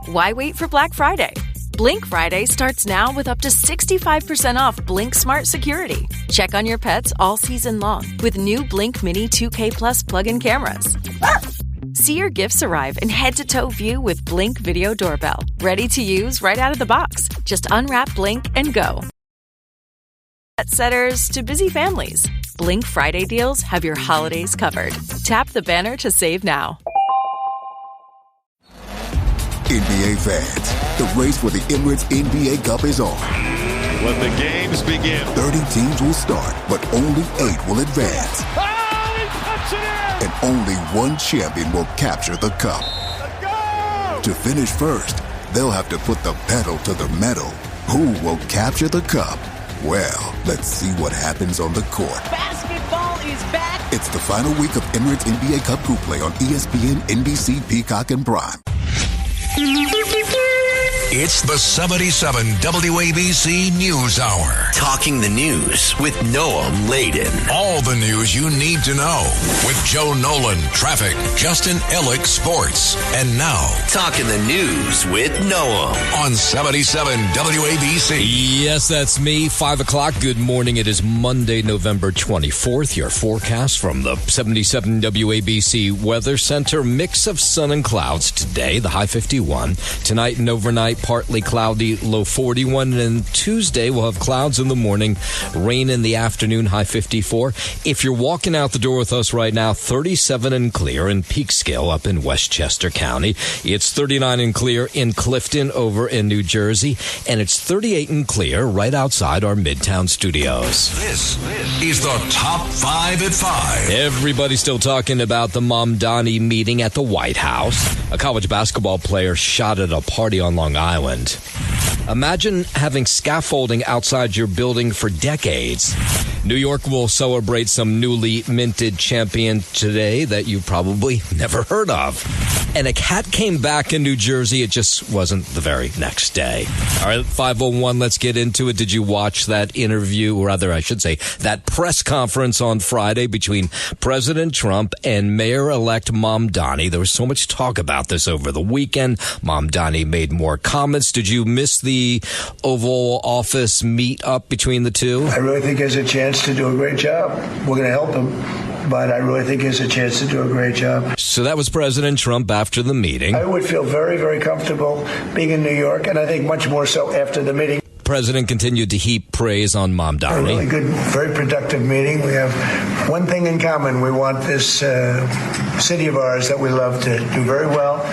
why wait for Black Friday? Blink Friday starts now with up to 65% off Blink Smart Security. Check on your pets all season long with new Blink Mini 2K Plus plug-in cameras. See your gifts arrive in head-to-toe view with Blink Video Doorbell. Ready to use right out of the box. Just unwrap Blink and go. Pet setters to busy families. Blink Friday deals have your holidays covered. Tap the banner to save now. NBA fans, the race for the Emirates NBA Cup is on. Let the games begin. 30 teams will start, but only 8 will advance. Oh, he puts it in! And only one champion will capture the cup. Let's go! To finish first, they'll have to put the pedal to the metal. Who will capture the cup? Well, let's see what happens on the court. Basketball is back. It's the final week of Emirates NBA Cup Group Play on ESPN, NBC, Peacock, and Prime. It's the 77 WABC News Hour. Talking the news with Noam Laden. All the news you need to know with Joe Nolan, traffic, Justin Ellick, sports. And now, Talking the news with Noam. On 77 WABC. Yes, that's me. 5 o'clock. Good morning. It is Monday, November 24th. Your forecast from the 77 WABC Weather Center. Mix of sun and clouds today. The high 51. Tonight and overnight, partly cloudy, low 41. And Tuesday, we'll have clouds in the morning, rain in the afternoon, high 54. If you're walking out the door with us right now, 37 and clear in Peekskill up in Westchester County. It's 39 and clear in Clifton over in New Jersey. And it's 38 and clear right outside our Midtown studios. This is the Top 5 at 5. Everybody's still talking about the Mamdani meeting at the White House. A college basketball player shot at a party on Long Island. Imagine having scaffolding outside your building for decades. New York will celebrate some newly minted champion today that you probably never heard of. And a cat came back in New Jersey. It just wasn't the very next day. All right, 5:01, let's get into it. Did you watch that interview, or rather, I should say, that press conference on Friday between President Trump and Mayor-elect Mamdani? There was so much talk about this over the weekend. Mamdani made more comments. Did you miss the Oval Office meet up between the two? I really think he has a chance to do a great job. We're going to help him, but I really think he has a chance to do a great job. So that was President Trump after the meeting. I would feel very, very comfortable being in New York, and I think much more so after the meeting. President continued to heap praise on Mamdani. A really good, very productive meeting. We have one thing in common. We want this city of ours that we love to do very well.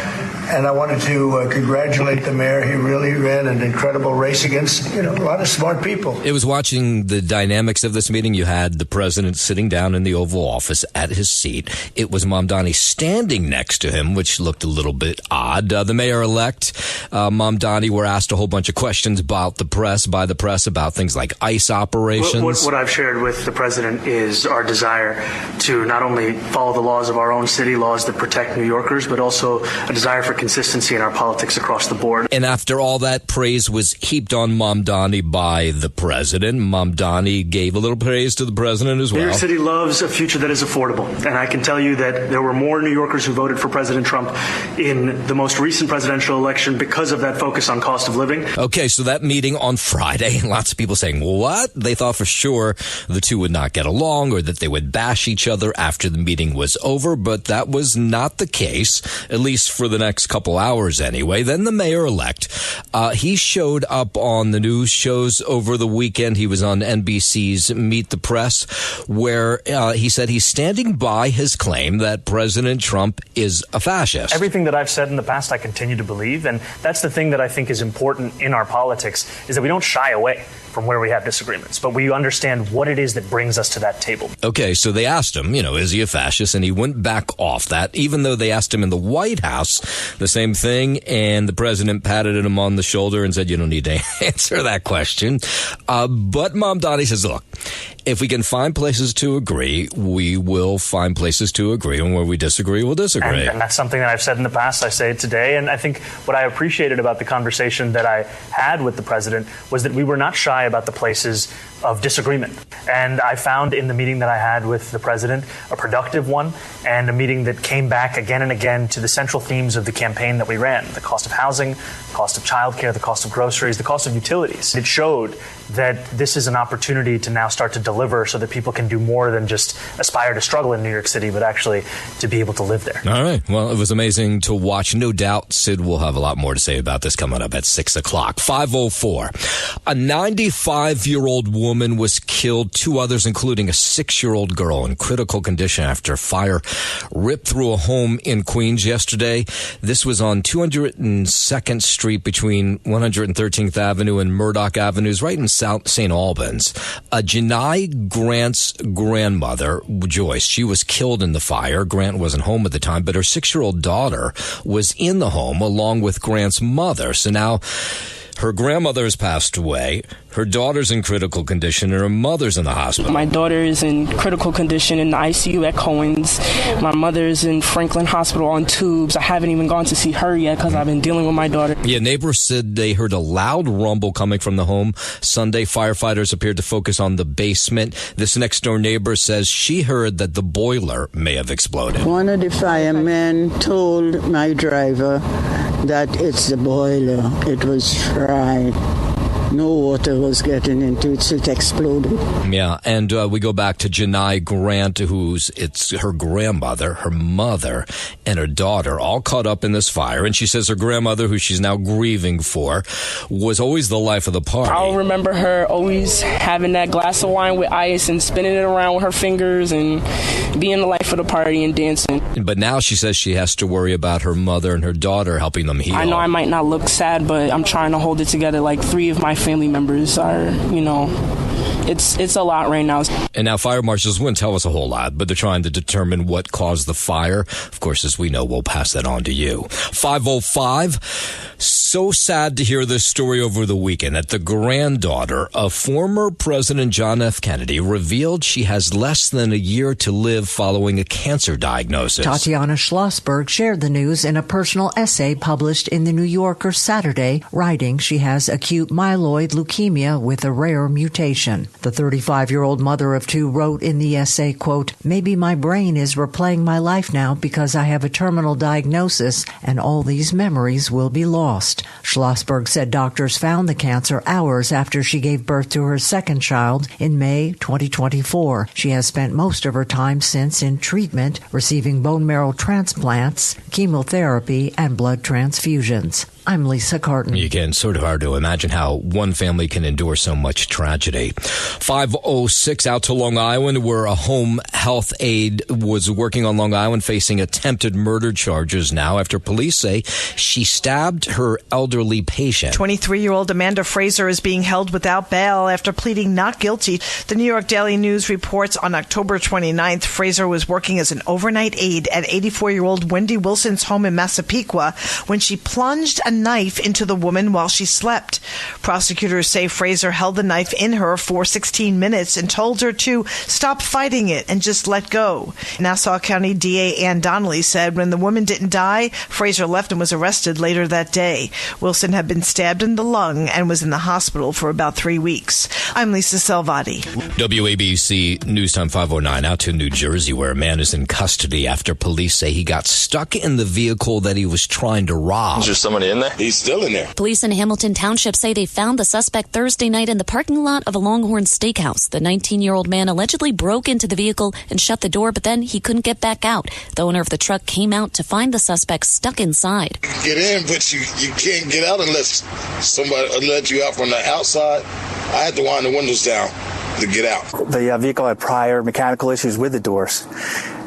And I wanted to congratulate the mayor. He really ran an incredible race against, a lot of smart people. It was watching the dynamics of this meeting. You had the president sitting down in the Oval Office at his seat. It was Mamdani standing next to him, which looked a little bit odd. The mayor-elect, Mamdani, were asked a whole bunch of questions about by the press about things like ICE operations. What I've shared with the president is our desire to not only follow the laws of our own city, laws that protect New Yorkers, but also a desire for consistency in our politics across the board. And after all that praise was heaped on Mamdani by the president, Mamdani gave a little praise to the president as well. New York City loves a future that is affordable. And I can tell you that there were more New Yorkers who voted for President Trump in the most recent presidential election because of that focus on cost of living. Okay, so that meeting on Friday, lots of people saying, what? They thought for sure the two would not get along or that they would bash each other after the meeting was over, but that was not the case, at least for the next couple hours anyway. Then the mayor-elect, he showed up on the news shows over the weekend. He was on NBC's Meet the Press, where he said he's standing by his claim that President Trump is a fascist. Everything that I've said in the past, I continue to believe, and that's the thing that I think is important in our politics, is that we don't shy away from where we have disagreements, but we understand what it is that brings us to that table. Okay, so they asked him, is he a fascist? And he went back off that, even though they asked him in the White House the same thing, and the president patted him on the shoulder and said, you don't need to answer that question. But Mamdani says, look, if we can find places to agree, we will find places to agree, and where we disagree, we'll disagree. And that's something that I've said in the past, I say it today, and I think what I appreciated about the conversation that I had with the president was that we were not shy about the places of disagreement. And I found in the meeting that I had with the president a productive one, and a meeting that came back again and again to the central themes of the campaign that we ran: the cost of housing, the cost of childcare, the cost of groceries, the cost of utilities. It showed that this is an opportunity to now start to deliver so that people can do more than just aspire to struggle in New York City, but actually to be able to live there. All right. Well, it was amazing to watch. No doubt Sid will have a lot more to say about this coming up at 6 o'clock. 5:04. A 95-year-old woman was killed. 2 others, including a 6-year-old girl, in critical condition after fire ripped through a home in Queens yesterday. This was on 202nd Street between 113th Avenue and Murdoch Avenues, right in South St. Albans. Janai Grant's grandmother, Joyce, she was killed in the fire. Grant wasn't home at the time, but her 6-year-old daughter was in the home along with Grant's mother. So now her grandmother has passed away. Her daughter's in critical condition, and her mother's in the hospital. My daughter is in critical condition in the ICU at Cohen's. My mother's in Franklin Hospital on tubes. I haven't even gone to see her yet because I've been dealing with my daughter. Yeah, neighbors said they heard a loud rumble coming from the home Sunday. Firefighters appeared to focus on the basement. This next-door neighbor says she heard that the boiler may have exploded. One of the firemen told my driver that it's the boiler. It was fried. No water was getting into it, so it exploded. Yeah, and we go back to Janai Grant, it's her grandmother, her mother, and her daughter, all caught up in this fire. And she says her grandmother, who she's now grieving for, was always the life of the party. I'll remember her always having that glass of wine with ice and spinning it around with her fingers and being the life of the party and dancing. But now she says she has to worry about her mother and her daughter helping them heal. I know I might not look sad, but I'm trying to hold it together. Like 3 of my family members are, it's a lot right now. And now fire marshals wouldn't tell us a whole lot, but they're trying to determine what caused the fire. Of course, as we know, we'll pass that on to you. 5:05. So sad to hear this story over the weekend that the granddaughter of former President John F. Kennedy revealed she has less than a year to live following a cancer diagnosis. Tatiana Schlossberg shared the news in a personal essay published in the New Yorker Saturday, writing she has acute myeloid leukemia with a rare mutation. The 35-year-old mother of 2 wrote in the essay, quote, "Maybe my brain is replaying my life now because I have a terminal diagnosis and all these memories will be lost." Schlossberg said doctors found the cancer hours after she gave birth to her second child in May 2024. She has spent most of her time since in treatment, receiving bone marrow transplants, chemotherapy, and blood transfusions. I'm Lisa Carton. Again, sort of hard to imagine how one family can endure so much tragedy. 5:06 out to Long Island, where a home health aide was working on Long Island, facing attempted murder charges now after police say she stabbed her elderly patient. 23-year-old Amanda Fraser is being held without bail after pleading not guilty. The New York Daily News reports on October 29th, Fraser was working as an overnight aide at 84-year-old Wendy Wilson's home in Massapequa when she plunged a knife into the woman while she slept. Prosecutors say Fraser held the knife in her for 16 minutes and told her to stop fighting it and just let go. Nassau County DA Ann Donnelly said when the woman didn't die, Fraser left and was arrested later that day. Wilson had been stabbed in the lung and was in the hospital for about 3 weeks. I'm Lisa Salvati. WABC News Time 5:09 out to New Jersey, where a man is in custody after police say he got stuck in the vehicle that he was trying to rob. Is there somebody in there? He's still in there. Police in Hamilton Township say they found the suspect Thursday night in the parking lot of a Longhorn Steakhouse. The 19-year-old man allegedly broke into the vehicle and shut the door, but then he couldn't get back out. The owner of the truck came out to find the suspect stuck inside. Get in, but you can't get out unless somebody let you out from the outside. I had to wind the windows down to get out. The vehicle had prior mechanical issues with the doors.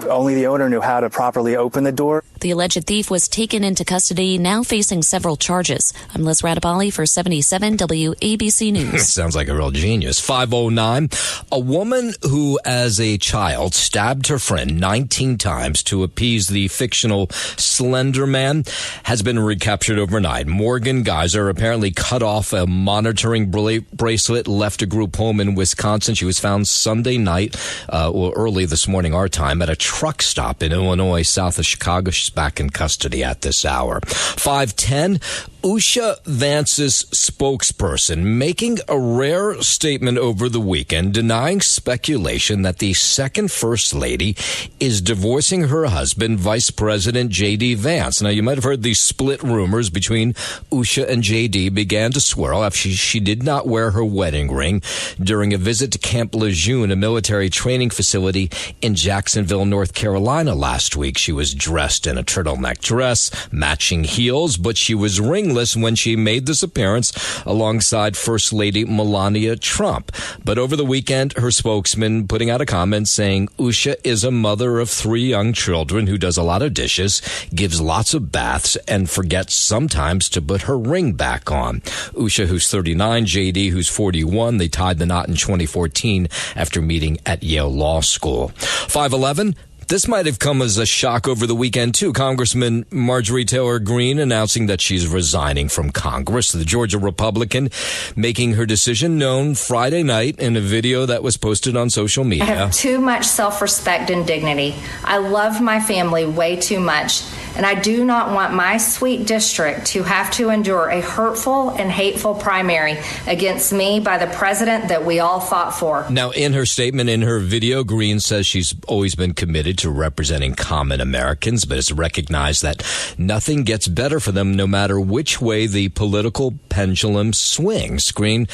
Only the owner knew how to properly open the door. The alleged thief was taken into custody, now facing several charges. I'm Liz Radabali for 77 WABC News. Sounds like a real genius. 5:09. A woman who, as a child, stabbed her friend 19 times to appease the fictional Slender Man has been recaptured overnight. Morgan Geyser apparently cut off a monitoring bracelet, left a group home in Wisconsin. She was found Sunday night, early this morning our time, at a truck stop in Illinois, south of Chicago. She's back in custody at this hour. 5:10. Usha Vance's spokesperson making a rare statement over the weekend denying speculation that the second First Lady is divorcing her husband, Vice President J.D. Vance. Now, you might have heard these split rumors between Usha and J.D. began to swirl after she did not wear her wedding ring during a visit to Camp Lejeune, a military training facility in Jacksonville, North Carolina last week. She was dressed in a turtleneck dress, matching heels, but she was ringless when she made this appearance alongside First Lady Melania Trump. But over the weekend, her spokesman putting out a comment saying Usha is a mother of 3 young children who does a lot of dishes, gives lots of baths, and forgets sometimes to put her ring back on. Usha, who's 39, JD, who's 41, they tied the knot in 2014 after meeting at Yale Law School. 511. This might have come as a shock over the weekend, too. Congressman Marjorie Taylor Greene announcing that she's resigning from Congress. The Georgia Republican making her decision known Friday night in a video that was posted on social media. I have too much self-respect and dignity. I love my family way too much, and I do not want my sweet district to have to endure a hurtful and hateful primary against me by the president that we all fought for. Now, in her statement, in her video, Greene says she's always been committed to representing common Americans, but has recognized that nothing gets better for them no matter which way the political pendulum swings. Greene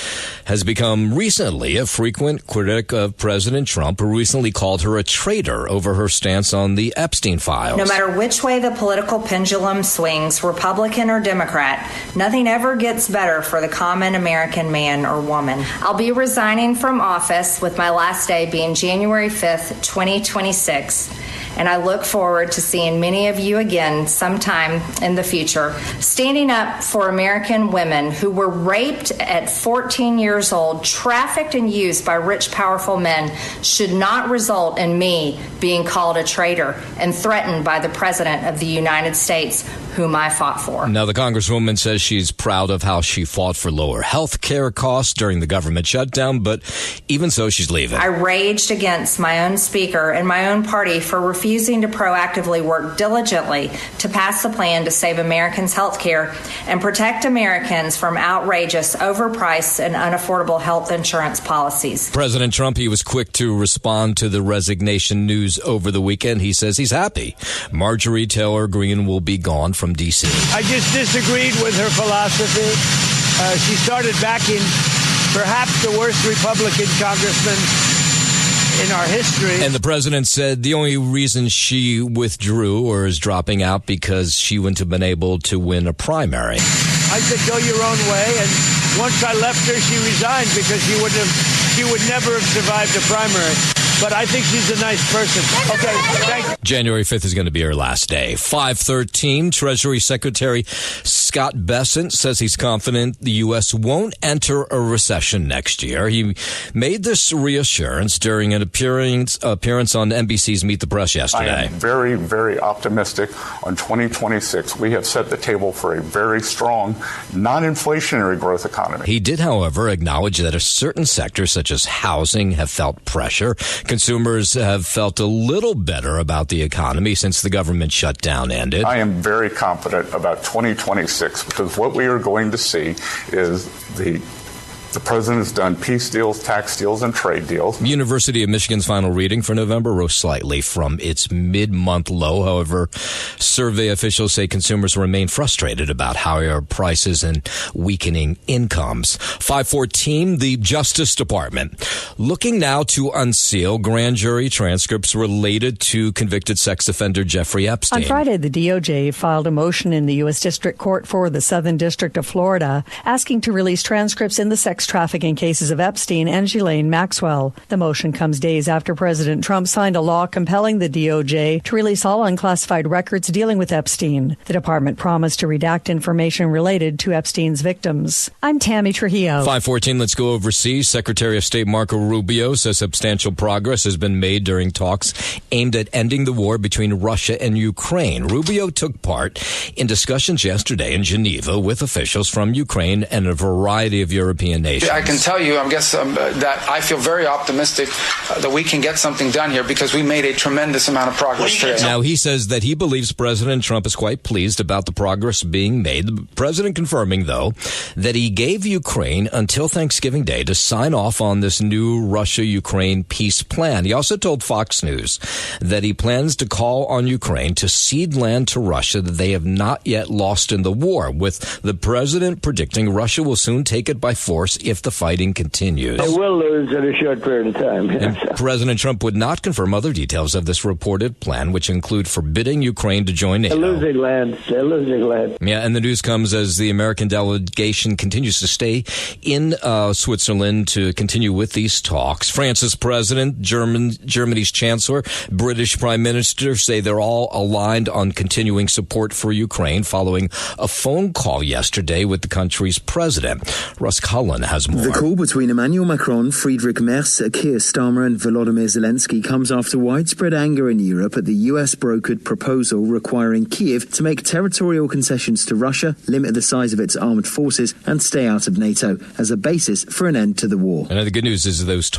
has become recently a frequent critic of President Trump, who recently called her a traitor over her stance on the Epstein files. No matter which way the political pendulum swings, Republican or Democrat, nothing ever gets better for the common American man or woman. I'll be resigning from office with my last day being January 5th, 2026. And I look forward to seeing many of you again sometime in the future. Standing up for American women who were raped at 14 years old, trafficked and used by rich, powerful men should not result in me being called a traitor and threatened by the President of the United States, whom I fought for. Now, the Congresswoman says she's proud of how she fought for lower health care costs during the government shutdown, but even so, she's leaving. I raged against my own speaker and my own party for refusing to proactively work diligently to pass the plan to save Americans' health care and protect Americans from outrageous, overpriced, and unaffordable health insurance policies. President Trump, he was quick to respond to the resignation news over the weekend. He says he's happy Marjorie Taylor Greene will be gone from D.C. I just disagreed with her philosophy. She started backing perhaps the worst Republican congressman in our history. And the president said the only reason she withdrew or is dropping out because she wouldn't have been able to win a primary. I said, go your own way. And once I left her, she resigned because she would never have survived a primary. But I think she's a nice person. Okay, thank you. January 5th is going to be her last day. 513, Treasury Secretary Scott Bessent says he's confident the U.S. won't enter a recession next year. He made this reassurance during an appearance on NBC's Meet the Press yesterday. I am very, very optimistic on 2026. We have set the table for a very strong, non-inflationary growth economy. He did, however, acknowledge that a certain sectors, such as housing, have felt pressure. Consumers have felt a little better about the economy since the government shutdown ended. I am very confident about 2026 because what we are going to see is the president has done peace deals, tax deals, and trade deals. University of Michigan's final reading for November rose slightly from its mid-month low. However, survey officials say consumers remain frustrated about higher prices and weakening incomes. 514, the Justice Department looking now to unseal grand jury transcripts related to convicted sex offender Jeffrey Epstein. On Friday, the DOJ filed a motion in the U.S. District Court for the Southern District of Florida asking to release transcripts in the sex trafficking cases of Epstein and Ghislaine Maxwell. The motion comes days after President Trump signed a law compelling the DOJ to release all unclassified records dealing with Epstein. The department promised to redact information related to Epstein's victims. I'm Tammy Trujillo. 514, let's go overseas. Secretary of State Marco Rubio says substantial progress has been made during talks aimed at ending the war between Russia and Ukraine. Rubio took part in discussions yesterday in Geneva with officials from Ukraine and a variety of European nations. nations. I can tell you, that I feel very optimistic that we can get something done here because we made a tremendous amount of progress today. Now, he says that he believes President Trump is quite pleased about the progress being made. The president confirming, though, that he gave Ukraine until Thanksgiving Day to sign off on this new Russia-Ukraine peace plan. He also told Fox News that he plans to call on Ukraine to cede land to Russia that they have not yet lost in the war, with the president predicting Russia will soon take it by force if the fighting continues. They will lose in a short period of time. And President Trump would not confirm other details of this reported plan, which include forbidding Ukraine to join NATO. They're losing land. They're losing land. Yeah, and the news comes as the American delegation continues to stay in Switzerland to continue with these talks. France's president, Germany's chancellor, British prime minister say they're all aligned on continuing support for Ukraine following a phone call yesterday with the country's president. Russ Cullen has more. The call between Emmanuel Macron, Friedrich Merz, Keir Starmer and Volodymyr Zelensky comes after widespread anger in Europe at the US-brokered proposal requiring Kiev to make territorial concessions to Russia, limit the size of its armed forces and stay out of NATO as a basis for an end to the war. And the good news is those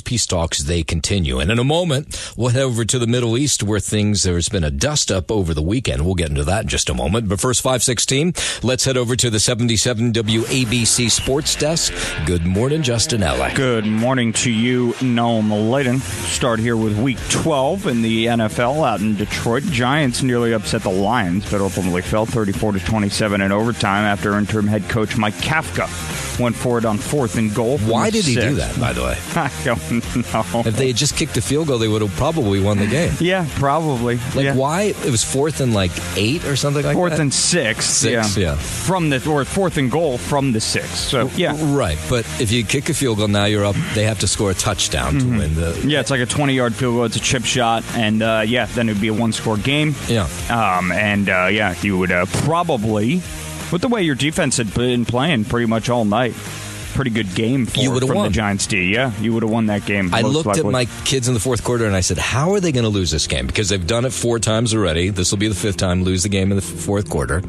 peace talks, they continue. And in a moment, we'll head over to the Middle East where there's been a dust-up over the weekend. We'll get into that in just a moment. But first, 5:16, let's head over to the 77 WABC Sports Desk. Good morning, Justin Ellick. Good morning to you, Noam Layden. Start here with Week 12 in the NFL out in Detroit. Giants nearly upset the Lions, but ultimately fell 34-27 in overtime after interim head coach Mike Kafka went for it on 4th and goal. Why did he do that, by the way? I don't know. If they had just kicked a field goal, they would have probably won the game. Yeah, probably. Why? It was 4th and 8 or something like that? 4th and 6. 6, yeah. Or 4th and goal from the 6. So, yeah. Right, but if you kick a field goal, now you're up. They have to score a touchdown to win the... Yeah, it's like a 20-yard field goal. It's a chip shot, and, then it would be a one-score game. Yeah. You would probably... With the way your defense had been playing pretty much all night, pretty good game from the Giants D. Yeah, you would have won that game. I looked at my kids in the fourth quarter and I said, how are they going to lose this game? Because they've done it 4 times already. This will be the 5th time, lose the game in the fourth quarter.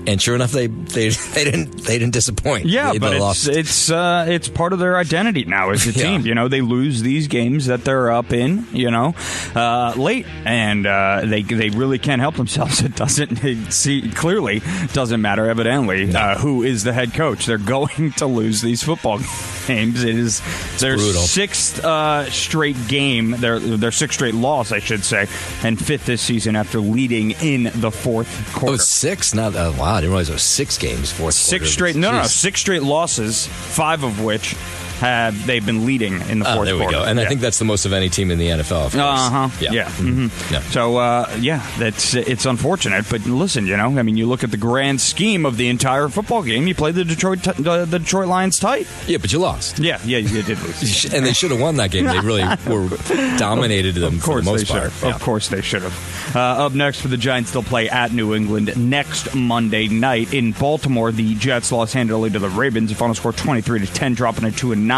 And sure enough, they didn't disappoint. Yeah, but it's part of their identity now as a team. You know, they lose these games that they're up in, late, and they really can't help themselves. It clearly doesn't matter, evidently, who is the head coach. They're going to lose these football games. It is their 6th straight game, their 6th straight loss, I should say, and 5th this season after leading in the fourth quarter. Oh, it's 6? Wow, I didn't realize it was 6 games, fourth quarter. 6 straight losses, 5 of which they've been leading in the fourth quarter. There we go. And I think that's the most of any team in the NFL, of course. Yeah. Mm-hmm. Yeah. So, it's unfortunate. But listen, you look at the grand scheme of the entire football game. You played the Detroit Lions tight. Yeah, but you lost. Yeah, you did lose. And they should have won that game. They really dominated them for the most part. Yeah. Of course they should have. Up next for the Giants, they'll play at New England next Monday night. In Baltimore, the Jets lost handily to the Ravens. The final score 23-10, dropping a 2-9.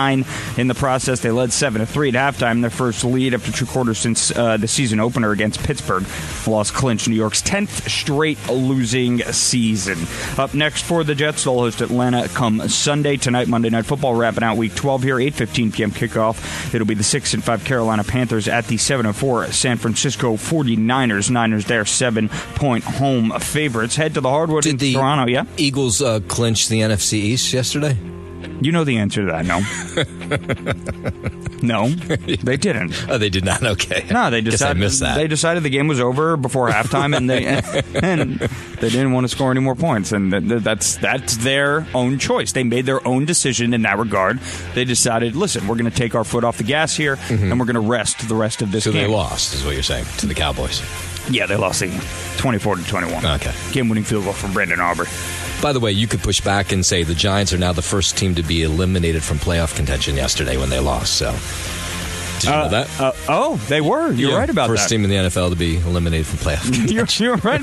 In the process, they led 7-3 at halftime, their first lead after 2 quarters since the season opener against Pittsburgh. The loss clinched New York's 10th straight losing season. Up next for the Jets, they'll host Atlanta come Sunday. Tonight, Monday Night Football, wrapping out Week 12 here, 8:15 p.m. kickoff. It'll be the 6-5 Carolina Panthers at the 7-4 San Francisco 49ers. Niners, they're 7-point home favorites. Head to the hardwood in Toronto. Yeah, Eagles clinched the NFC East yesterday. You know the answer to that, no? No, they didn't. Oh, they did not? Okay. No, they decided. I missed that. They decided the game was over before halftime, and they didn't want to score any more points, and that's their own choice. They made their own decision in that regard. They decided, listen, we're going to take our foot off the gas here, and we're going to rest the rest of this game. So they lost, is what you're saying, to the Cowboys. Yeah, they lost 24-21. Okay. Game-winning field goal from Brandon Aubrey. By the way, you could push back and say the Giants are now the first team to be eliminated from playoff contention yesterday when they lost. So Did you know that? They were. You're right about first that. First team in the NFL to be eliminated from playoff contention. You're right.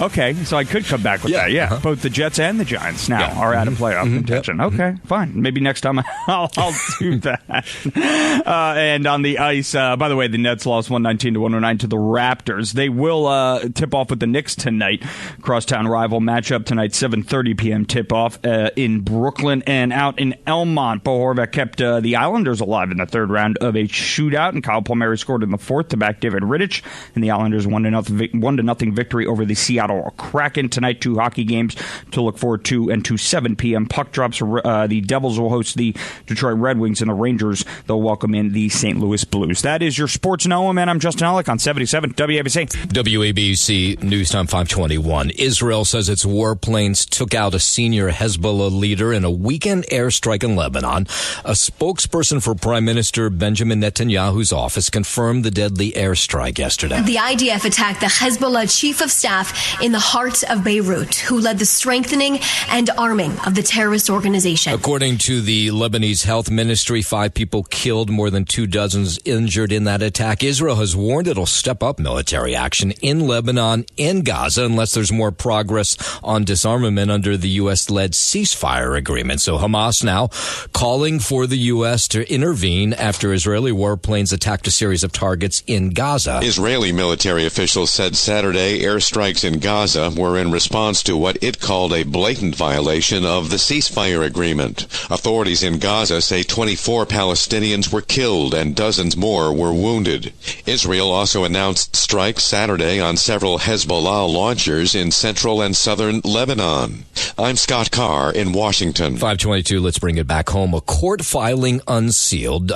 Okay, so I could come back with that. Yeah, both the Jets and the Giants now are out of playoff contention. Yep. Okay, fine. Maybe next time I'll do that. And on the ice, by the way, the Nets lost 119-109 to the Raptors. They will tip off with the Knicks tonight. Crosstown rival matchup tonight, 7:30 p.m. tip-off in Brooklyn. And out in Elmont, Bo Horvath kept the Islanders alive in the third round of a shootout, and Kyle Palmieri scored in the fourth to back David Rittich, and the Islanders 1-0 victory over the Seattle Kraken. Tonight, 2 hockey games to look forward to, and 7 p.m. puck drops. The Devils will host the Detroit Red Wings, and the Rangers, they'll welcome in the St. Louis Blues. That is your Sports Noam, and I'm Justin Ellick on 77 WABC. WABC News Time 521. Israel says its warplanes took out a senior Hezbollah leader in a weekend airstrike in Lebanon. A spokesperson for Prime Minister Benjamin Netanyahu's office confirmed the deadly airstrike yesterday. The IDF attacked the Hezbollah chief of staff in the heart of Beirut, who led the strengthening and arming of the terrorist organization. According to the Lebanese Health Ministry, 5 people killed, more than 2 dozen injured in that attack. Israel has warned it'll step up military action in Lebanon, in Gaza, unless there's more progress on disarmament under the U.S.-led ceasefire agreement. So Hamas now calling for the U.S. to intervene after Israeli warplanes attacked a series of targets in Gaza. Israeli military officials said Saturday airstrikes in Gaza were in response to what it called a blatant violation of the ceasefire agreement. Authorities in Gaza say 24 Palestinians were killed and dozens more were wounded. Israel also announced strikes Saturday on several Hezbollah launchers in central and southern Lebanon. I'm Scott Carr in Washington. 522, let's bring it back home. A court filing unsealed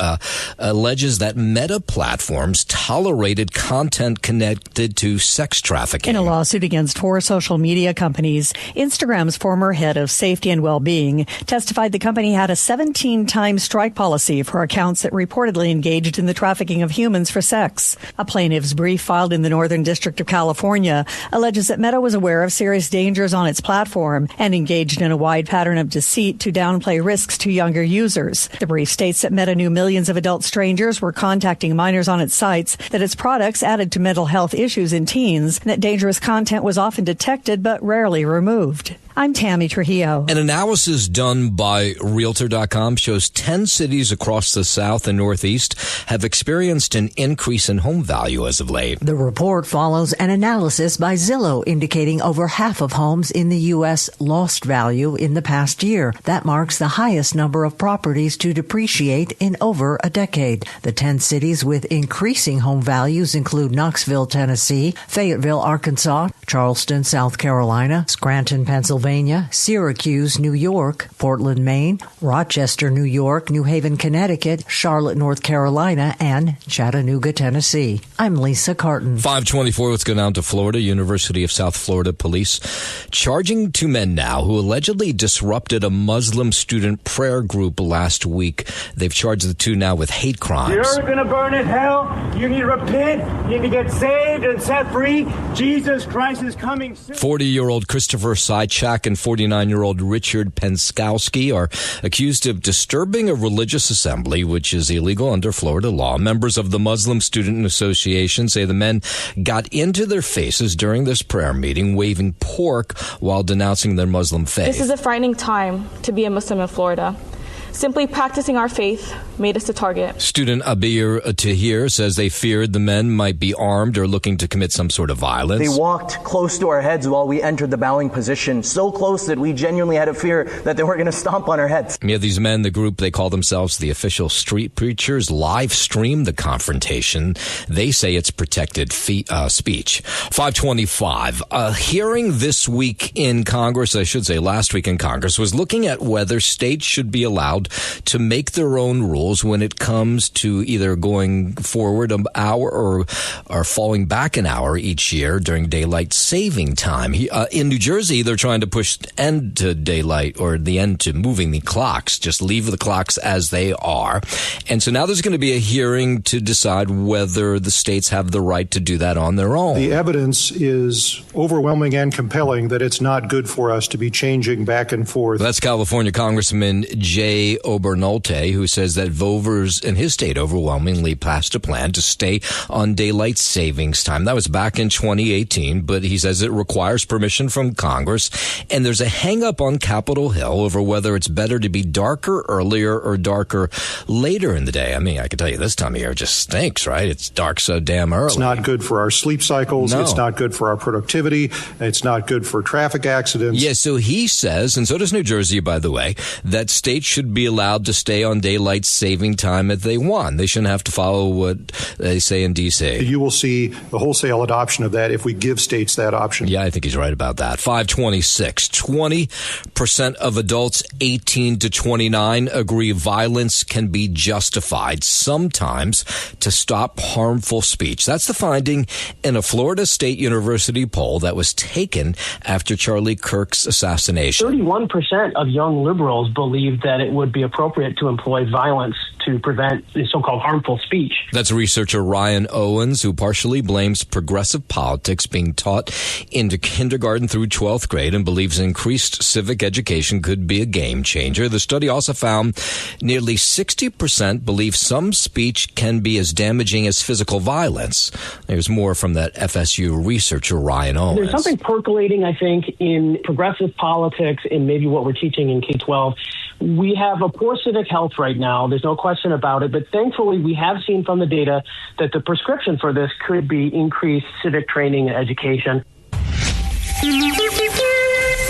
alleges that Meta platforms tolerated content connected to sex trafficking. In a lawsuit against 4 social media companies, Instagram's former head of safety and well-being testified the company had a 17-time strike policy for accounts that reportedly engaged in the trafficking of humans for sex. A plaintiff's brief filed in the Northern District of California alleges that Meta was aware of serious dangers on its platform and engaged in a wide pattern of deceit to downplay risks to younger users. The brief states that Meta knew millions of adult strangers were contacting minors on its sites, that its products added to mental health issues in teens, and that dangerous content was often detected but rarely removed. I'm Tammy Trujillo. An analysis done by Realtor.com shows 10 cities across the South and Northeast have experienced an increase in home value as of late. The report follows an analysis by Zillow indicating over half of homes in the U.S. lost value in the past year. That marks the highest number of properties to depreciate in over a decade. The 10 cities with increasing home values include Knoxville, Tennessee, Fayetteville, Arkansas, Charleston, South Carolina, Scranton, Pennsylvania, Syracuse, New York, Portland, Maine, Rochester, New York, New Haven, Connecticut, Charlotte, North Carolina, and Chattanooga, Tennessee. I'm Lisa Carton. 524, let's go down to Florida. University of South Florida police charging 2 men now who allegedly disrupted a Muslim student prayer group last week. They've charged the 2 now with hate crimes. You're going to burn in hell. You need to repent. You need to get saved and set free. Jesus Christ is coming soon. 40-year-old Christopher Sychak and 49-year-old Richard Penskowski are accused of disturbing a religious assembly, which is illegal under Florida law. Members of the Muslim Student Association say the men got into their faces during this prayer meeting, waving pork while denouncing their Muslim faith. This is a frightening time to be a Muslim in Florida. Simply practicing our faith made us a target. Student Abir Tahir says they feared the men might be armed or looking to commit some sort of violence. They walked close to our heads while we entered the bowing position, so close that we genuinely had a fear that they were going to stomp on our heads. Yeah, these men, the group, they call themselves the Official Street Preachers, live streamed the confrontation. They say it's protected speech. 525. A hearing this week in Congress, I should say last week in Congress, was looking at whether states should be allowed to make their own rules when it comes to either going forward an hour or falling back an hour each year during daylight saving time. In New Jersey, they're trying to push the end to daylight or the end to moving the clocks. Just leave the clocks as they are. And so now there's going to be a hearing to decide whether the states have the right to do that on their own. The evidence is overwhelming and compelling that it's not good for us to be changing back and forth. That's California Congressman Jay Jay Obernolte, who says that voters in his state overwhelmingly passed a plan to stay on daylight savings time. That was back in 2018, but he says it requires permission from Congress. And there's a hang-up on Capitol Hill over whether it's better to be darker earlier or darker later in the day. I mean, I can tell you this time of year just stinks, right? It's dark so damn early. It's not good for our sleep cycles. No. It's not good for our productivity. It's not good for traffic accidents. Yeah, so he says, and so does New Jersey, by the way, that states should be allowed to stay on daylight saving time if they want. They shouldn't have to follow what they say in D.C. You will see the wholesale adoption of that if we give states that option. Yeah, I think he's right about that. 526. 20% of adults 18 to 29 agree violence can be justified sometimes to stop harmful speech. That's the finding in a Florida State University poll that was taken after Charlie Kirk's assassination. 31% of young liberals believe that it would be appropriate to employ violence to prevent the so-called harmful speech. That's researcher Ryan Owens, who partially blames progressive politics being taught into kindergarten through 12th grade and believes increased civic education could be a game changer. The study also found nearly 60% believe some speech can be as damaging as physical violence. There's more from that FSU researcher Ryan Owens. There's something percolating, I think, in progressive politics and maybe what we're teaching in K-12. We have a poor civic health right now. There's no question about it. But thankfully, we have seen from the data that the prescription for this could be increased civic training and education.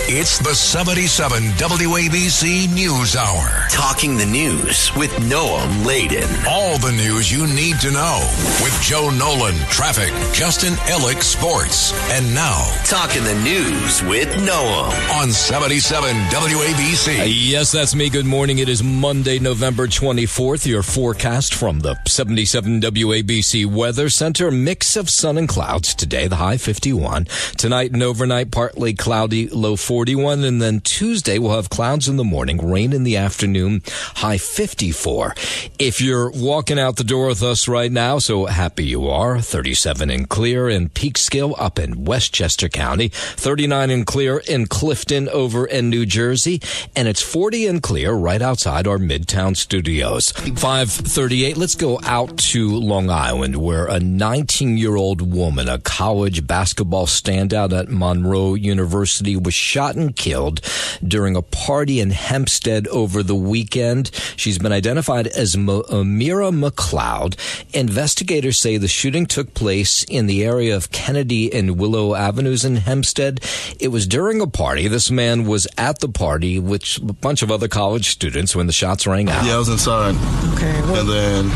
It's the 77 WABC News Hour. Talking the news with Noam Laden. All the news you need to know with Joe Nolan, traffic, Justin Ellick, sports. And now, Talking the news with Noam on 77 WABC. Yes, that's me. Good morning. It is Monday, November 24th. Your forecast from the 77 WABC Weather Center. Mix of sun and clouds today, the high 51. Tonight and overnight, partly cloudy, low 41, and then Tuesday we'll have clouds in the morning, rain in the afternoon, high 54. If you're walking out the door with us right now, so happy you are, 37 and clear in Peekskill up in Westchester County, 39 and clear in Clifton over in New Jersey, and it's 40 and clear right outside our Midtown studios. 5:38, let's go out to Long Island, where a 19-year-old woman, a college basketball standout at Monroe University, was shot and killed during a party in Hempstead over the weekend. She's been identified as Amira McLeod. Investigators say the shooting took place in the area of Kennedy and Willow Avenues in Hempstead. It was during a party. This man was at the party with a bunch of other college students when the shots rang out. Yeah, I was inside. Okay. And then,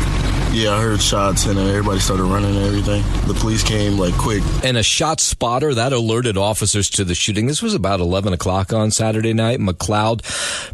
I heard shots and then everybody started running and everything. The police came quick. And a shot spotter, that alerted officers to the shooting. This was about 11 o'clock on Saturday night. McLeod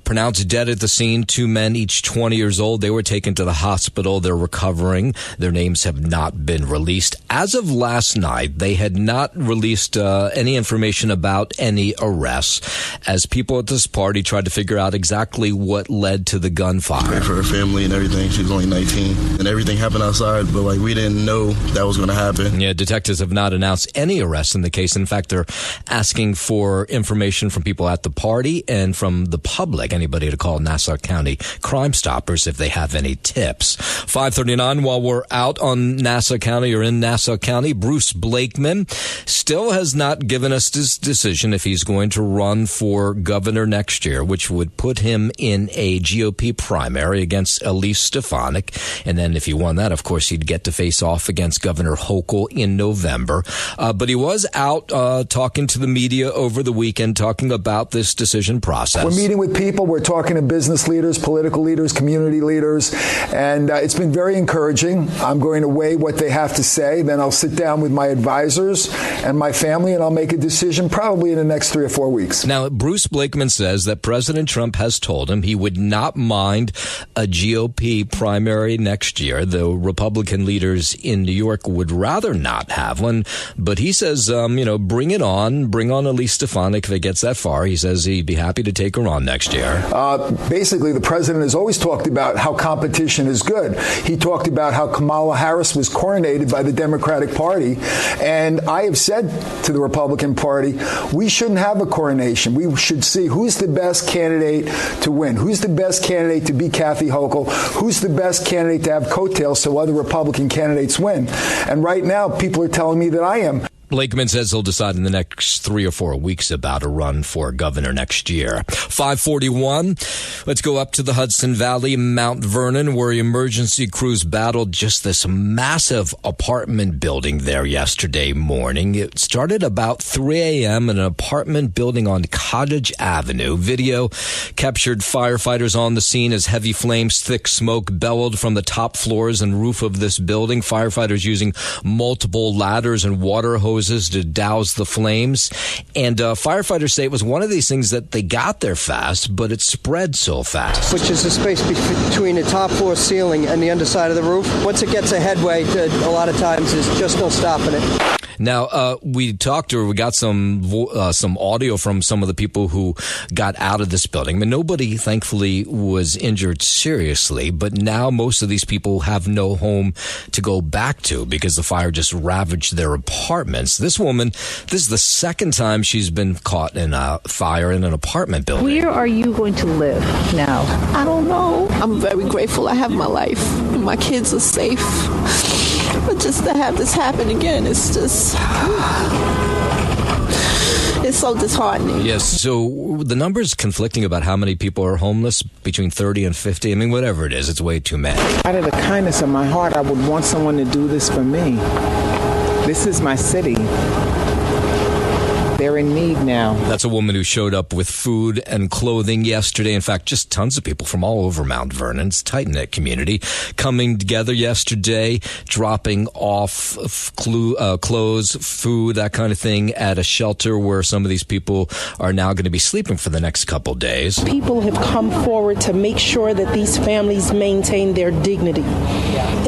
pronounced dead at the scene. 2 men, each 20 years old. They were taken to the hospital. They're recovering. Their names have not been released. As of last night, they had not released any information about any arrests as people at this party tried to figure out exactly what led to the gunfire. Pray for her family and everything. She was only 19 and everything happened outside, but we didn't know that was going to happen. Yeah, detectives have not announced any arrests in the case. In fact, they're asking for information from people at the party and from the public, anybody to call Nassau County Crime Stoppers if they have any tips. 5:39, while we're out on Nassau County or in Nassau County, Bruce Blakeman still has not given us his decision if he's going to run for governor next year, which would put him in a GOP primary against Elise Stefanik. And then if he won that, of course, he'd get to face off against Governor Hochul in November. But he was out talking to the media over the weekend, talking about this decision process. We're meeting with people. We're talking to business leaders, political leaders, community leaders, and it's been very encouraging. I'm going to weigh what they have to say. Then I'll sit down with my advisors and my family, and I'll make a decision probably in the next 3 or 4 weeks. Now, Bruce Blakeman says that President Trump has told him he would not mind a GOP primary next year. The Republican leaders in New York would rather not have one, but he says, bring it on. Bring on Elise Stefanik if it gets that far. He says he'd be happy to take her on next year. Basically, the president has always talked about how competition is good. He talked about how Kamala Harris was coronated by the Democratic Party, and I have said to the Republican Party, we shouldn't have a coronation. We should see who's the best candidate to win, who's the best candidate to beat Kathy Hochul, who's the best candidate to have coattails so other Republican candidates win. And right now, people are telling me that I am. Lakeman says he'll decide in the next 3 or 4 weeks about a run for governor next year. 541. Let's go up to the Hudson Valley, Mount Vernon, where emergency crews battled just this massive apartment building there yesterday morning. It started about 3 a.m. in an apartment building on Cottage Avenue. Video captured firefighters on the scene as heavy flames, thick smoke bellowed from the top floors and roof of this building. Firefighters using multiple ladders and water hoses to douse the flames. And firefighters say it was one of these things that they got there fast, but it spread so fast. Which is the space between the top floor ceiling and the underside of the roof. Once it gets a headway, a lot of times there's just no stopping it. Now, we got some audio from some of the people who got out of this building. I mean, nobody, thankfully, was injured seriously, but now most of these people have no home to go back to because the fire just ravaged their apartments. This woman, this is the second time she's been caught in a fire in an apartment building. Where are you going to live now? I don't know. I'm very grateful I have my life and my kids are safe. But just to have this happen again, it's just... It's so disheartening. Yes, so the numbers conflicting about how many people are homeless, between 30 and 50. I mean, whatever it is, it's way too many. Out of the kindness of my heart, I would want someone to do this for me. This is my city. They're in need now. That's a woman who showed up with food and clothing yesterday. In fact, just tons of people from all over Mount Vernon. It's a tight-knit community coming together yesterday, dropping off clothes, food, that kind of thing at a shelter where some of these people are now going to be sleeping for the next couple days. People have come forward to make sure that these families maintain their dignity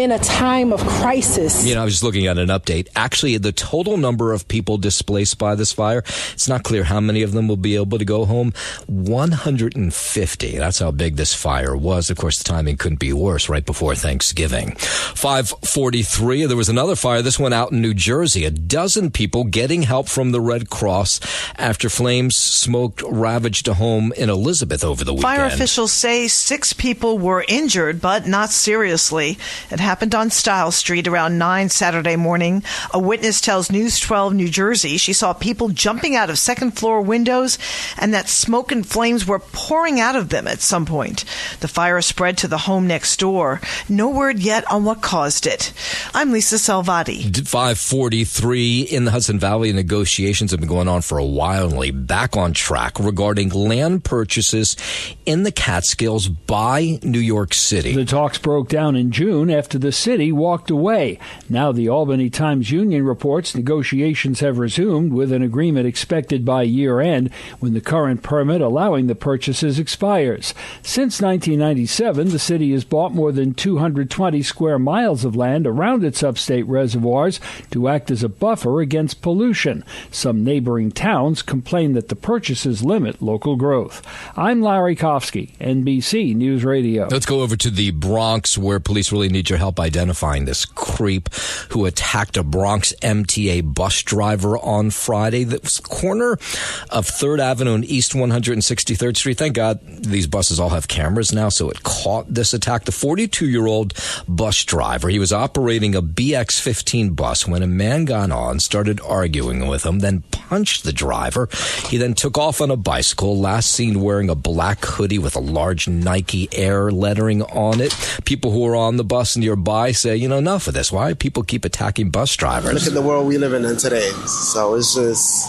in a time of crisis. I was just looking at an update. Actually, the total number of people displaced by this fire, it's not clear how many of them will be able to go home. 150. That's how big this fire was. Of course, the timing couldn't be worse right before Thanksgiving. 543. There was another fire, this one out in New Jersey. A dozen people getting help from the Red Cross after flames, smoke ravaged a home in Elizabeth over the weekend. Fire officials say 6 people were injured, but not seriously. It happened on Stiles Street around 9 Saturday morning. A witness tells News 12 New Jersey she saw people jumping out of second-floor windows and that smoke and flames were pouring out of them at some point. The fire spread to the home next door. No word yet on what caused it. I'm Lisa Salvati. 543 in the Hudson Valley. Negotiations have been going on for a while, back on track regarding land purchases in the Catskills by New York City. The talks broke down in June after the city walked away. Now the Albany Times-Union reports negotiations have resumed with an agreement expected by year-end when the current permit allowing the purchases expires. Since 1997, the city has bought more than 220 square miles of land around its upstate reservoirs to act as a buffer against pollution. Some neighboring towns complain that the purchases limit local growth. I'm Larry Kofsky, NBC News Radio. Let's go over to the Bronx, where police really need your help identifying this creep who attacked a Bronx MTA bus driver on Friday. That was corner of 3rd Avenue and East 163rd Street. Thank God these buses all have cameras now, so it caught this attack. The 42-year-old bus driver, he was operating a BX-15 bus when a man got on, started arguing with him, then punched the driver. He then took off on a bicycle, last seen wearing a black hoodie with a large Nike Air lettering on it. People who were on the bus nearby say, enough of this. Why do people keep attacking bus drivers? Look at the world we live in today. So it's just...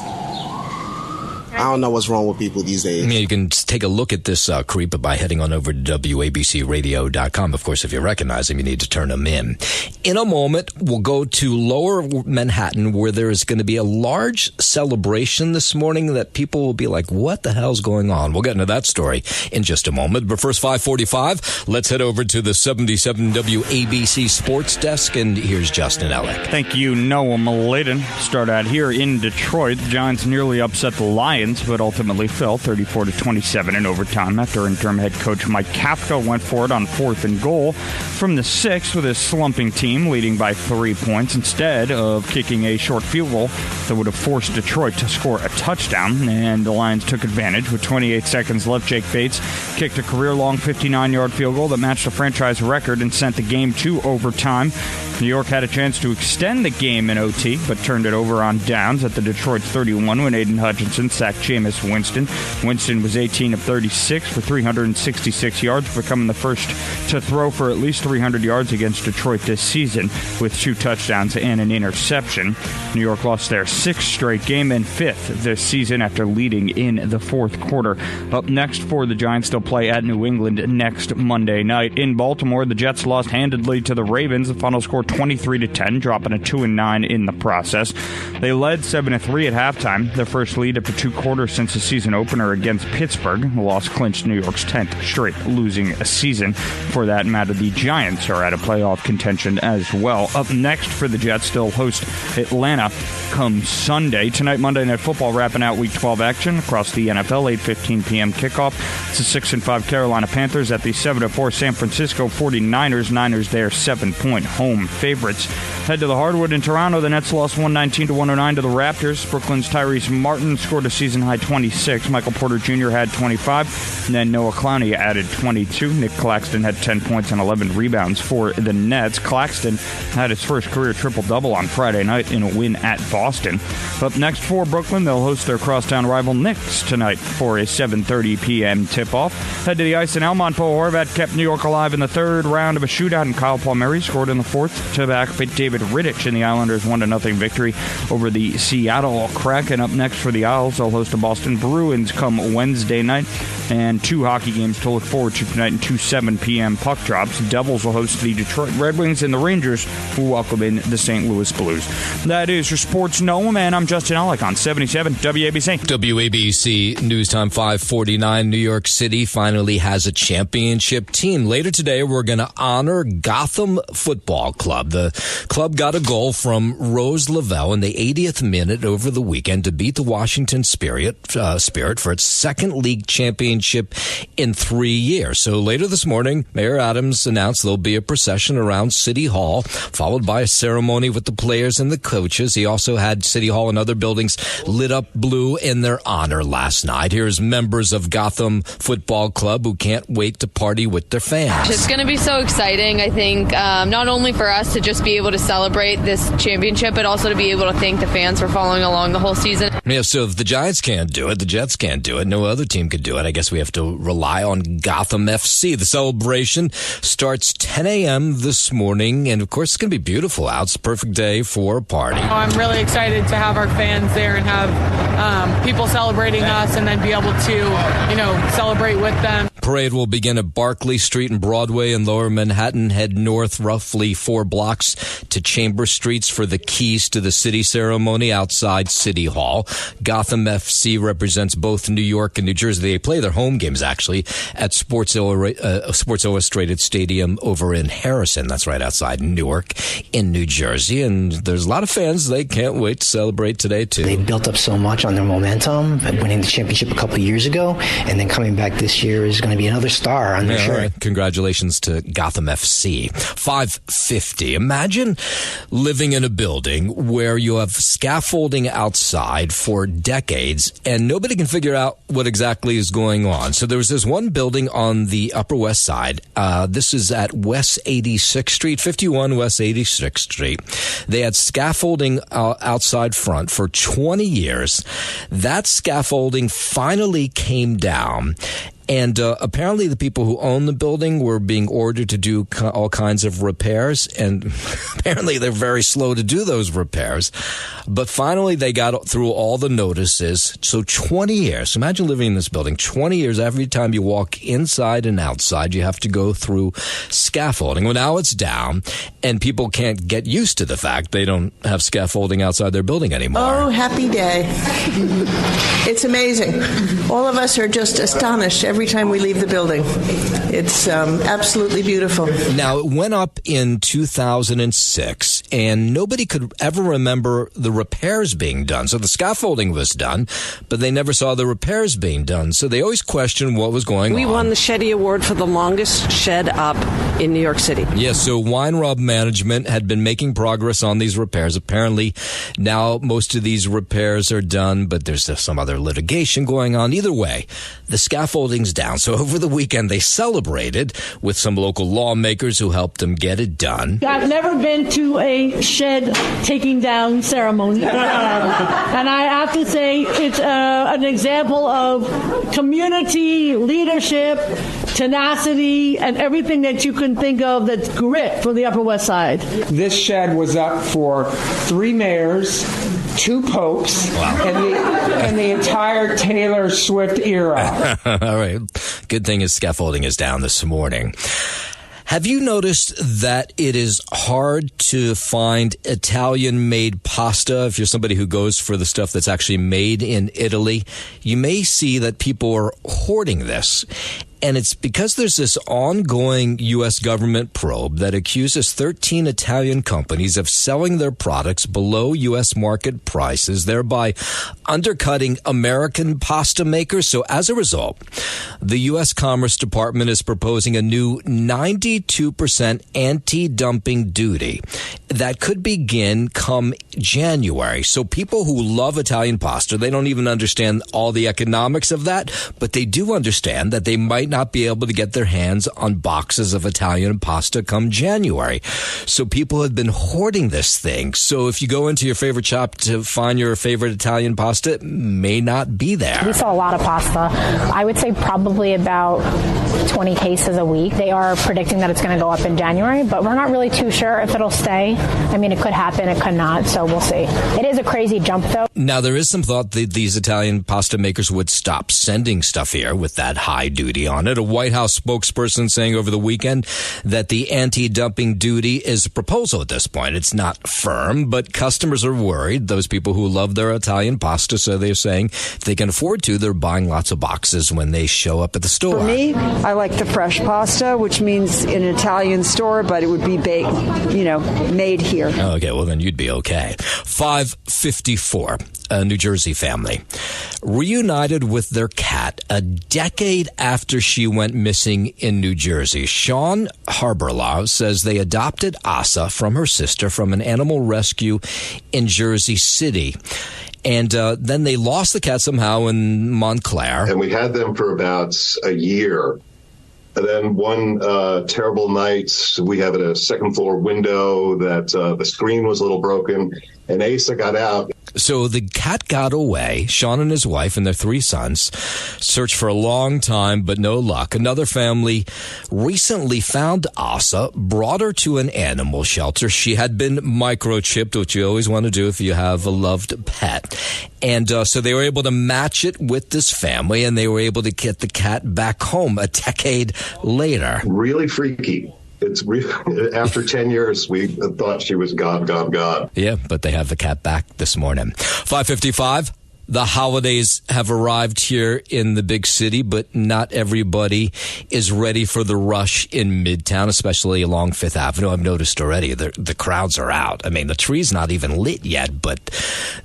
I don't know what's wrong with people these days. I mean, you can take a look at this creep by heading on over to WABCRadio.com. Of course, if you recognize him, you need to turn him in. In a moment, we'll go to Lower Manhattan, where there is going to be a large celebration this morning that people will be like, what the hell's going on? We'll get into that story in just a moment. But first, 5:45, let's head over to the 77 WABC Sports Desk, and here's Justin Ellick. Thank you, Noam Layden. Start out here in Detroit. The Giants nearly upset the Lions, but ultimately fell 34-27 in overtime after interim head coach Mike Kafka went for it on 4th and goal from the 6th with his slumping team leading by 3 points instead of kicking a short field goal that would have forced Detroit to score a touchdown, and the Lions took advantage. With 28 seconds left, Jake Bates kicked a career-long 59-yard field goal that matched the franchise record and sent the game to overtime. New York had a chance to extend the game in OT, but turned it over on downs at the Detroit 31 when Aiden Hutchinson sacked Jameis Winston. Winston was 18 of 36 for 366 yards, becoming the first to throw for at least 300 yards against Detroit this season, with 2 touchdowns and an interception. New York lost their 6th straight game and 5th this season after leading in the 4th quarter. Up next for the Giants, they'll play at New England next Monday night. In Baltimore, the Jets lost handedly to the Ravens. The final score 23-10, dropping a 2-9 in the process. They led 7-3 at halftime, their first lead after 2 quarters since the season opener against Pittsburgh. The loss clinched New York's 10th straight losing a season. For that matter, the Giants are out of playoff contention as well. Up next for the Jets, they'll host Atlanta come Sunday. Tonight, Monday Night Football wrapping out Week 12 action across the NFL, 8:15 p.m. kickoff. It's the 6-5 Carolina Panthers at the 7-4 San Francisco 49ers. Niners there 7-point home favorites. Head to the Hardwood in Toronto. The Nets lost 119-109 to the Raptors. Brooklyn's Tyrese Martin scored a season-high 26. Michael Porter Jr. had 25. And then Noah Clowney added 22. Nick Claxton had 10 points and 11 rebounds for the Nets. Claxton had his first career triple-double on Friday night in a win at Boston. Up next for Brooklyn, they'll host their crosstown rival Knicks tonight for a 7:30 p.m. tip-off. Head to the ice in Elmont. Bo Horvat kept New York alive in the 3rd round of a shootout, and Kyle Palmieri scored in the 4th to back David Rittich in the Islanders' 1-0 victory over the Seattle Kraken. Up next for the Isles, they'll host the Boston Bruins come Wednesday night, and 2 hockey games to look forward to tonight and 2 7 p.m. puck drops. Devils will host the Detroit Red Wings, and the Rangers will welcome in the St. Louis Blues. That is your Sports Noam, and I'm Justin Ellick on 77 WABC. WABC News Time 5:49. New York City finally has a championship team. Later today, we're going to honor Gotham Football Club. The club got a goal from Rose Lavelle in the 80th minute over the weekend to beat the Washington Spirit for its 2nd league championship in 3 years. So later this morning, Mayor Adams announced there'll be a procession around City Hall, followed by a ceremony with the players and the coaches. He also had City Hall and other buildings lit up blue in their honor last night. Here's members of Gotham Football Club who can't wait to party with their fans. It's going to be so exciting, I think, not only for us to just be able to celebrate this championship, but also to be able to thank the fans for following along the whole season. Yeah, so if the Giants can't do it, the Jets can't do it, no other team could do it. I guess we have to rely on Gotham FC. The celebration starts 10 a.m. this morning, and of course it's going to be beautiful out. It's a perfect day for a party. I'm really excited to have our fans there and have people celebrating us, and then be able to, celebrate with them. Parade will begin at Barclay Street and Broadway in Lower Manhattan, head north roughly 4 blocks to Chamber Streets for the Keys to the City ceremony outside City Hall. Gotham FC represents both New York and New Jersey. They play their home games, actually, at Sports Illustrated Stadium over in Harrison. That's right outside Newark in New Jersey. And there's a lot of fans. They can't wait to celebrate today, too. They built up so much on their momentum, winning the championship a couple of years ago, and then coming back this year is going to be another star on their shirt. Right. Congratulations to Gotham FC. 5:50. Imagine living in a building where you have scaffolding outside for decades and nobody can figure out what exactly is going on. So there was this one building on the Upper West Side. This is at West 86th Street, 51 West 86th Street. They had scaffolding outside front for 20 years. That scaffolding finally came down. And apparently the people who own the building were being ordered to do all kinds of repairs, and apparently they're very slow to do those repairs. But finally they got through all the notices. So 20 years. Imagine living in this building. 20 years, every time you walk inside and outside, you have to go through scaffolding. Well, now it's down, and people can't get used to the fact they don't have scaffolding outside their building anymore. Oh, happy day. It's amazing. All of us are just astonished every time we leave the building. It's absolutely beautiful. Now, it went up in 2006, and nobody could ever remember the repairs being done. So the scaffolding was done, but they never saw the repairs being done. So they always questioned what was going on. We won the Sheddy Award for the longest shed up in New York City. Yes, so Weinraub Management had been making progress on these repairs. Apparently, now most of these repairs are done, but there's some other litigation going on. Either way, the scaffolding's down. So over the weekend, they celebrated with some local lawmakers who helped them get it done. I've never been to a shed taking down ceremony. And I have to say, it's an example of community leadership, tenacity, and everything that you can think of that's grit for the Upper West Side. This shed was up for 3 mayors, 2 popes, and the entire Taylor Swift era. All right. Good thing is scaffolding is down this morning. Have you noticed that it is hard to find Italian-made pasta if you're somebody who goes for the stuff that's actually made in Italy? You may see that people are hoarding this. And it's because there's this ongoing U.S. government probe that accuses 13 Italian companies of selling their products below U.S. market prices, thereby undercutting American pasta makers. So as a result, the U.S. Commerce Department is proposing a new 92% anti-dumping duty that could begin come January. So people who love Italian pasta, they don't even understand all the economics of that, but they do understand that they might not be able to get their hands on boxes of Italian pasta come January. So people have been hoarding this thing. So if you go into your favorite shop to find your favorite Italian pasta, it may not be there. We sell a lot of pasta. I would say probably about 20 cases a week. They are predicting that it's going to go up in January, but we're not really too sure if it'll stay. I mean, it could happen, it could not, so we'll see. It is a crazy jump, though. Now, there is some thought that these Italian pasta makers would stop sending stuff here with that high duty on it. A White House spokesperson saying over the weekend that the anti-dumping duty is a proposal at this point. It's not firm, but customers are worried, those people who love their Italian pasta, so they're saying if they can afford to, they're buying lots of boxes when they show up at the store. For me, I like the fresh pasta, which means in an Italian store, but it would be baked, made here. Okay, well then you'd be okay. 554, a New Jersey family, reunited with their cat a decade after she went missing in New Jersey. Sean Harberlaw says they adopted Asa from her sister from an animal rescue in Jersey City. And then they lost the cat somehow in Montclair. And we had them for about a year. And then one terrible night, we have a second floor window that the screen was a little broken, and Asa got out. So the cat got away. Sean and his wife and their 3 sons searched for a long time, but no luck. Another family recently found Asa, brought her to an animal shelter. She had been microchipped, which you always want to do if you have a loved pet. And so they were able to match it with this family, and they were able to get the cat back home a decade later. Really freaky. It's after 10 years, we thought she was gone. Yeah, but they have the cat back this morning. 5:55. The holidays have arrived here in the big city, but not everybody is ready for the rush in Midtown, especially along Fifth Avenue. I've noticed already the crowds are out. I mean, the tree's not even lit yet, but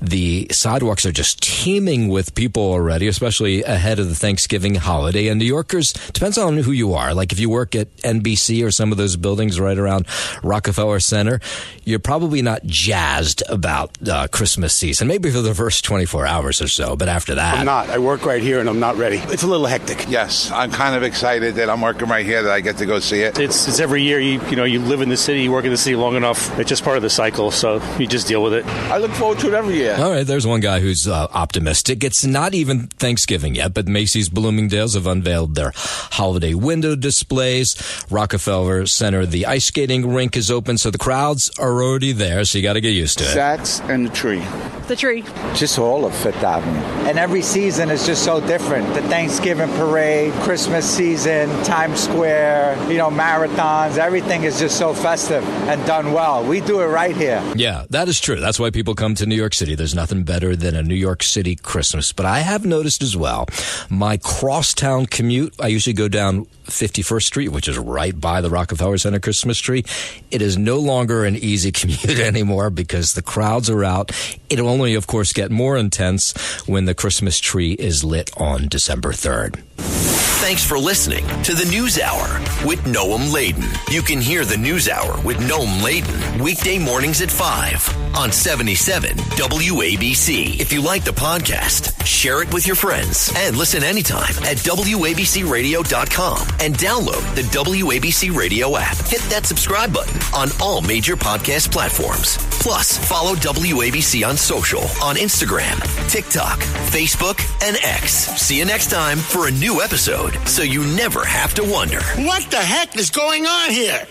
the sidewalks are just teeming with people already, especially ahead of the Thanksgiving holiday. And New Yorkers, depends on who you are. Like if you work at NBC or some of those buildings right around Rockefeller Center, you're probably not jazzed about Christmas season. Maybe for the first 24 hours. hours or so. But after that... I'm not. I work right here, and I'm not ready. It's a little hectic. Yes, I'm kind of excited that I'm working right here, that I get to go see it. It's every year. You live in the city, you work in the city long enough. It's just part of the cycle, so you just deal with it. I look forward to it every year. All right, there's one guy who's optimistic. It's not even Thanksgiving yet, but Macy's Bloomingdale's have unveiled their holiday window displays. Rockefeller Center, the ice skating rink is open, so the crowds are already there, so you got to get used to it. Sats and the tree. The tree. Just all of Fifth Avenue. And every season is just so different. The Thanksgiving parade, Christmas season, Times Square, marathons, everything is just so festive and done well. We do it right here. Yeah, that is true. That's why people come to New York City. There's nothing better than a New York City Christmas. But I have noticed as well, my crosstown commute, I usually go down 51st Street, which is right by the Rockefeller Center Christmas tree. It is no longer an easy commute anymore because the crowds are out. It'll only, of course, get more intense when the Christmas tree is lit on December 3rd. Thanks for listening to the News Hour with Noam Laden. You can hear the News Hour with Noam Laden weekday mornings at 5 on 77 WABC. If you like the podcast, share it with your friends and listen anytime at WABCRadio.com and download the WABC Radio app. Hit that subscribe button on all major podcast platforms. Plus, follow WABC on social on Instagram, TikTok, Facebook, and X. See you next time for a new episode, so you never have to wonder. What the heck is going on here?